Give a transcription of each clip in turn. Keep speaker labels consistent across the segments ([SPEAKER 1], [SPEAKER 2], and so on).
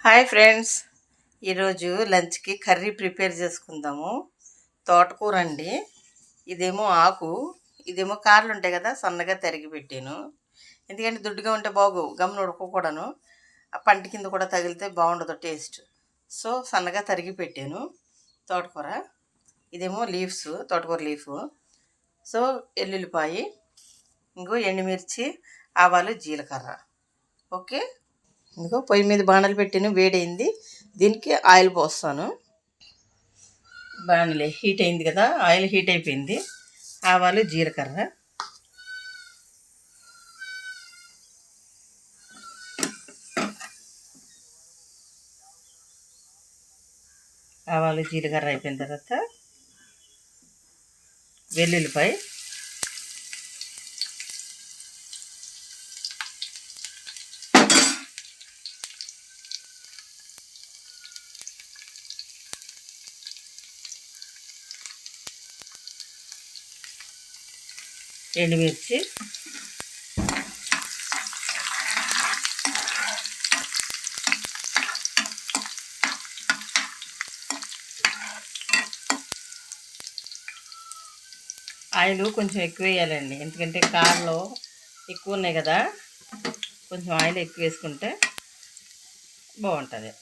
[SPEAKER 1] Hi friends, ఈరోజు లంచ్కి curry prepare చేసుకుందాము. తోటకూర అండి. ఇదేమో ఆకు, ఇదేమో కారలు ఉంటాయి కదా, సన్నగా తరిగి పెట్టాను. ఎందుకంటే దుడ్డుగా ఉంటే బాగు, గమ్మున ఉడకకూడను, ఆ పంట కింద కూడా తగిలితే బాగుండదు టేస్ట్. సో సన్నగా తరిగి పెట్టాను తోటకూర. ఇదేమో లీవ్స్, తోటకూర లీఫ్. సో ఎల్లుల్లిపాయి, ఇంకో ఎండుమిర్చి, ఆవాలు, జీలకర్ర. ఓకే, ఇంకో పొయ్యి మీద బాణలు పెట్టాను, వేడైంది. దీనికి ఆయిల్ పోస్తాను. బాణలే హీట్ అయింది కదా, ఆయిల్ హీట్ అయిపోయింది. ఆవాలు, జీలకర్ర, ఆవాలు జీలకర్ర అయిపోయిన తర్వాత వెల్లుల్లిపాయ, ఎండుమిర్చి, ఆయిల్ కొంచెం ఎక్కువ వేయాలండి, ఎందుకంటే కారులో ఎక్కువ ఉన్నాయి కదా, కొంచెం ఆయిల్ ఎక్కువ వేసుకుంటే బాగుంటుంది.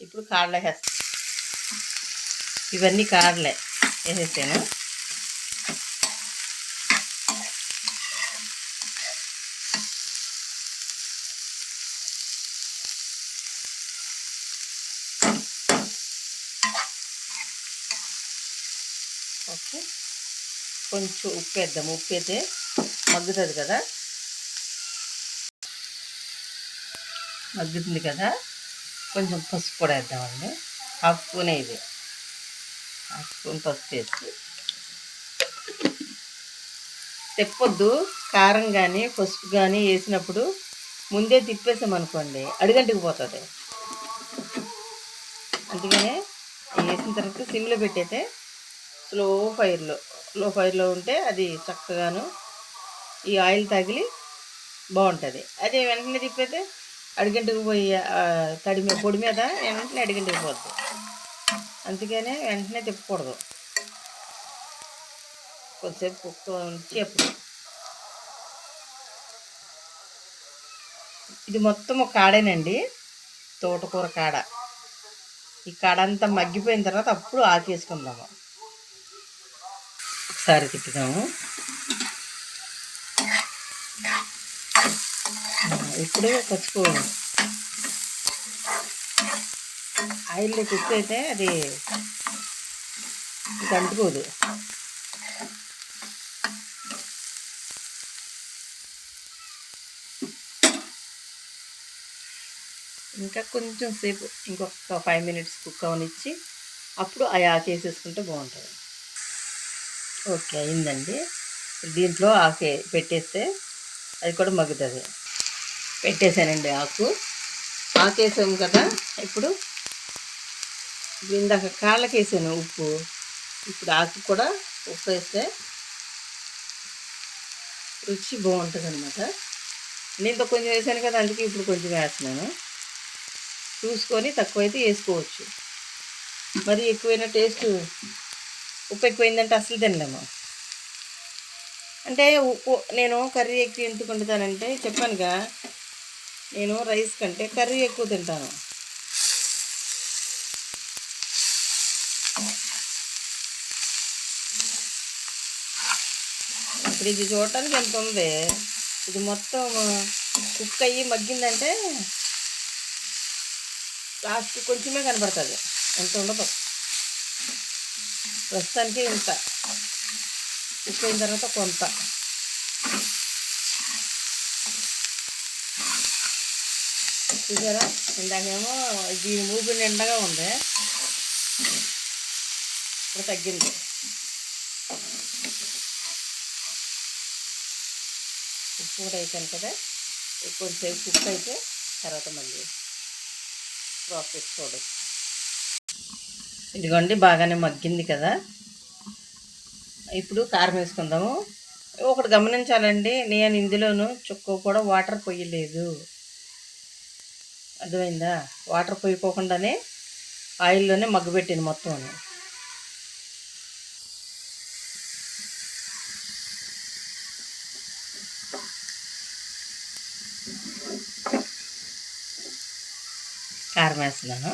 [SPEAKER 1] ఇప్పుడు కారలే వేస్తాను, ఇవన్నీ కారలే వేసేసాను. ఓకే, కొంచెం ఉప్పు వేద్దాము. ఉప్పు అయితే మగ్గుతుంది కదా, మగ్గుతుంది కదా. కొంచెం పసుపు కూడా వేద్దామండి, హాఫ్ స్పూన్ ఇది, హాఫ్ స్పూన్ పసుపు వేసి. తెప్పొద్దు, కారం కానీ పసుపు కానీ వేసినప్పుడు ముందే తిప్పేసామనుకోండి అడుగంటికి పోతుంది. అందుకనే వేసిన తర్వాత సిమ్లో పెట్టయితే లో ఫైర్లో ఉంటే అది చక్కగాను ఈ ఆయిల్ తగిలి బాగుంటుంది. అదే వెంటనే తిప్పైతే అడిగంటికి పోయి పొడి మీద వెంటనే అడిగంటికి పోద్ది. అందుకనే వెంటనే తిప్పకూడదు, కొద్దిసేపు కుక్క ఉంచి. అప్పుడు ఇది మొత్తం ఒక కాడేనండి, తోటకూర కాడ. ఈ కాడ అంతా మగ్గిపోయిన తర్వాత అప్పుడు ఆకేసుకుందాము. ఒకసారి తిప్పుదాము. ఇప్పుడు పచ్చిపోయింది. ఆయిల్లో కుక్ అయితే అది అంటుకోదు. ఇంకా కొంచెం సేపు, ఇంకొక 5 minutes కుక్ అవనిచ్చి అప్పుడు ఆ ఆకేసేసుకుంటే బాగుంటుంది. ఓకే, అయిందండి. దీంట్లో ఆకే పెట్టేస్తే అది కూడా మగ్గుతుంది. పెట్టేసానండి ఆకేసాము కదా. ఇప్పుడు ఇందాక కాళ్ళకి వేసాను ఉప్పు, ఇప్పుడు ఆకు కూడా ఉప్పు వేస్తే రుచి బాగుంటుంది అనమాట. నేను కొంచెం వేసాను కదా, అందుకే ఇప్పుడు కొంచెం వేస్తున్నాను. చూసుకొని తక్కువైతే వేసుకోవచ్చు. మరి ఎక్కువైన టేస్ట్, ఉప్పు ఎక్కువైందంటే అసలు తినలేము. అంటే ఉప్పు నేను కర్రీ ఎక్కువ ఎందుకు వండుతానంటే, చెప్పానుగా నేను రైస్ కంటే కర్రీ ఎక్కువ తింటాను. ఇప్పుడు ఇది చూడటానికి ఎంత ఉంది, ఇది మొత్తం కుక్ అయ్యి మగ్గిందంటే లాస్ట్ కొంచెమే కనపడుతుంది, ఎంత ఉండదు. ప్రస్తుతానికి ఇంత కుక్ అయిన తర్వాత కొంత. చూసారా, ఇందాకేమో దీని మూపు నిండగా ఉంది, ఇప్పుడు తగ్గింది. ఉప్పు కూడా వేసాను కదా, కొంచెంసేపు కుక్ అయితే తర్వాత మళ్ళీ ప్రాసెస్ చూడచ్చు. ఇదిగోండి, బాగానే మగ్గింది కదా. ఇప్పుడు కారం వేసుకుందాము. ఒకటి గమనించాలండి, నేను ఇందులోనూ చుక్క కూడా వాటర్ పొయ్యలేదు. అర్థమైందా? వాటర్ పోయిపోకుండానే ఆయిల్లోనే మగ్గబెట్టింది మొత్తం. కారం వేస్తున్నాను.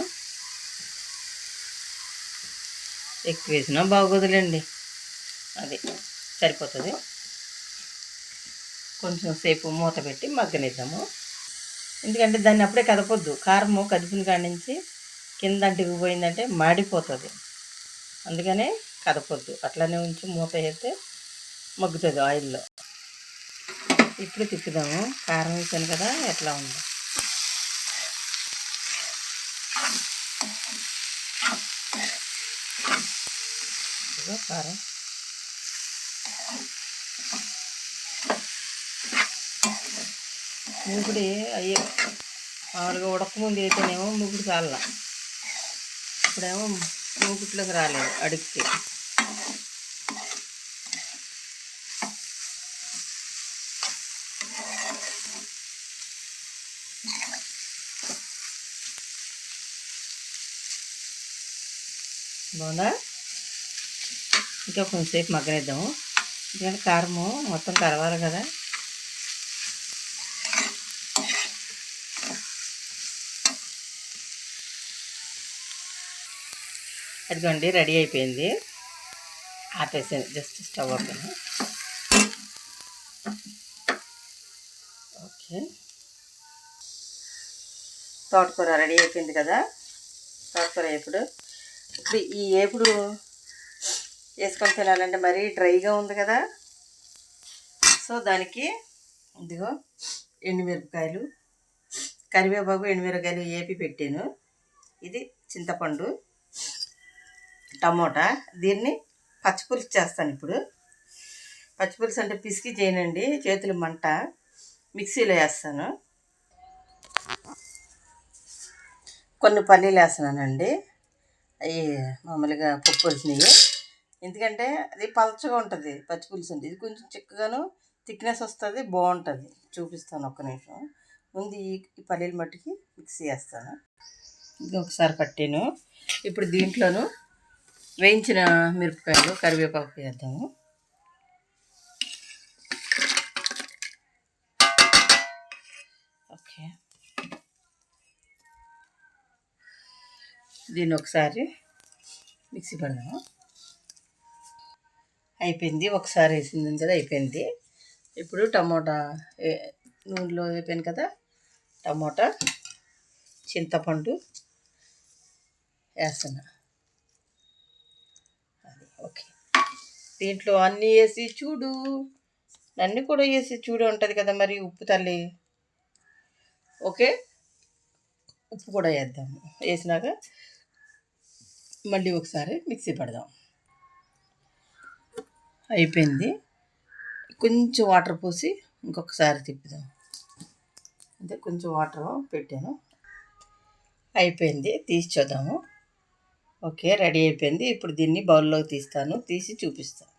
[SPEAKER 1] ఎక్కువ వేసినా బాగోదులేండి, అది సరిపోతుంది. కొంచెం సేపు మూత పెట్టి మగ్గనిద్దాము. ఎందుకంటే దాన్ని అప్పుడే కదపొద్దు. కారము కదిపిన కాడి నుంచి కింద అంటికిపోయిందంటే మాడిపోతుంది. అందుకనే కదపొద్దు, అట్లనే ఉంచి మూత వేస్తే మగ్గుతుంది ఆయిల్లో. ఇప్పుడు తిప్పుదాము. కారం వేసాను కదా, ఎట్లా ఉంది. కారం మూకుడి అయ్యే మామూలుగా ఉడకముందు అయితేనేమో మూకుడు చాలా, ఇప్పుడేమో మూకుట్లోకి రాలేదు, అడుగుకి. బాగుందా? ఇంకా కొంచెంసేపు మగ్గనిద్దాము. ఎందుకంటే కారము మొత్తం కరవాలి కదా. అదిగోండి, రెడీ అయిపోయింది. ఆపేసాను, జస్ట్ స్టవ్ ఆపాను. ఓకే, తోటకూర రెడీ అయిపోయింది కదా. తోటకూర ఇప్పుడు ఈ ఏపుడు వేసుకొని తినాలంటే మరీ డ్రైగా ఉంది కదా. సో దానికి ఇదిగో ఎండుమిరపకాయలు, కరివేపాకు, ఎండుమిరపకాయలు ఏపి పెట్టాను. ఇది చింతపండు, టమోటా. దీన్ని పచ్చిపులుసు చేస్తాను ఇప్పుడు. పచ్చిపులుసు అంటే పిసికి చేయనండి, చేతులు మంట. మిక్సీలో వేస్తాను. కొన్ని పల్లీలు వేస్తున్నానండి, అవి మామూలుగా పప్పు పులుసునివి. ఎందుకంటే అది పలచగా ఉంటుంది పచ్చిపులుసు అంటే. ఇది కొంచెం చిక్కగాను థిక్నెస్ వస్తుంది, బాగుంటుంది. చూపిస్తాను, ఒక్క నిమిషం. ముందు ఈ పల్లీలు మట్టికి మిక్సీ వేస్తాను. ఇది ఒకసారి పట్టాను. ఇప్పుడు దీంట్లోనూ వేయించిన మిరపకాయలు, కరివేపాకు వేద్దాము. ఓకే, దీన్ని ఒకసారి మిక్సీ పడదాము. అయిపోయింది, ఒకసారి వేసింది కదా, అయిపోయింది. ఇప్పుడు టమోటా నూనెలో అయిపోయింది కదా. టమోటా, చింతపండు వేస్తున్నా. అది ఓకే. దీంట్లో అన్నీ వేసి చూడు, అన్నీ కూడా వేసి చూడు ఉంటుంది కదా మరి. ఉప్పు తల్లి, ఓకే. ఉప్పు కూడా వేద్దాము. వేసినాక మళ్ళీ ఒకసారి మిక్సీ పడదాం. అయిపోయింది. కొంచెం వాటర్ పోసి ఇంకొకసారి తిప్పుదాం. అంటే కొంచెం వాటర్ పెట్టాను. అయిపోయింది, తీసి చూద్దాము. ఓకే, రెడీ అయిపోయింది. ఇప్పుడు దీన్ని బౌల్లోకి తీస్తాను, తీసి చూపిస్తాను.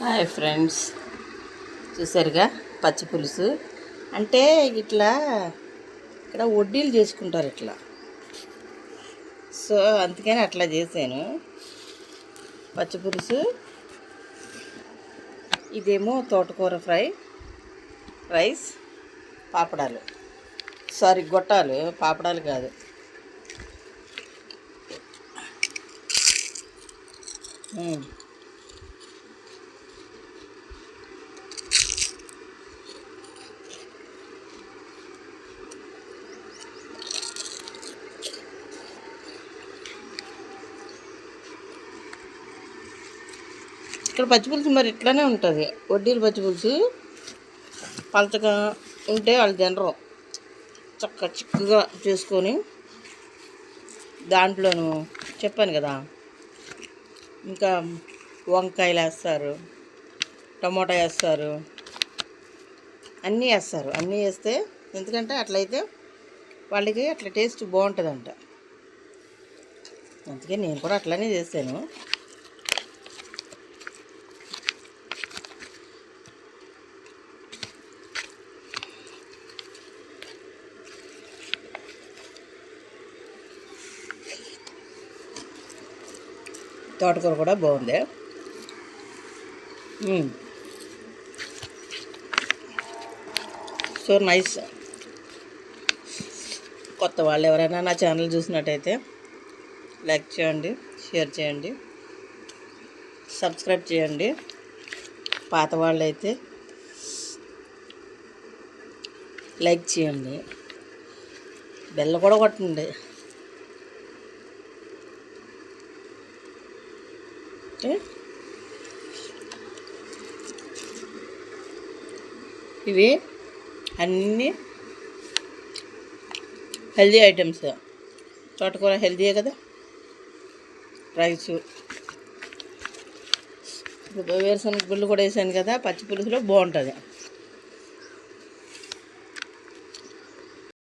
[SPEAKER 1] హాయ్ ఫ్రెండ్స్, చూసారుగా పచ్చి పులుసు అంటే ఇట్లా ఇక్కడ వడ్డీలు చేసుకుంటారు ఇట్లా. సో అందుకని అట్లా చేశాను పచ్చి పులుసు. ఇదేమో తోటకూర ఫ్రై, రైస్, పాపడాలు. సారీ, గొట్టాలు, పాపడాలు కాదు. ఇక్కడ పచ్చిపులుసు మరి ఇట్లానే ఉంటుంది. వడ్డీలు పచ్చిపులుసు పలచగా ఉంటే వాళ్ళు తినరు. చిక్కగా చేసుకొని దాంట్లోనూ చెప్పాను కదా, ఇంకా వంకాయలు వేస్తారు, టమోటా వేస్తారు, అన్నీ వేస్తారు. అన్నీ వేస్తే ఎందుకంటే అట్లయితే వాళ్ళకి అట్లా టేస్ట్ బాగుంటుందంట. అందుకే నేను కూడా అట్లనే చేశాను. తోటకూర కూడా బాగుంది. So nice. కొత్త వాళ్ళు ఎవరైనా నా ఛానల్ చూసినట్టయితే లైక్ చేయండి, షేర్ చేయండి, సబ్స్క్రైబ్ చేయండి. పాత వాళ్ళు అయితే లైక్ చేయండి, బెల్ల కూడా కొట్టండి. ఇవి అన్నీ హెల్దీ ఐటమ్స్. తోటకూర హెల్దీయే కదా. రైసు, వేరుశనగ గుళ్ళు కూడా వేసాను కదా, పచ్చి పులుసులో బాగుంటుంది.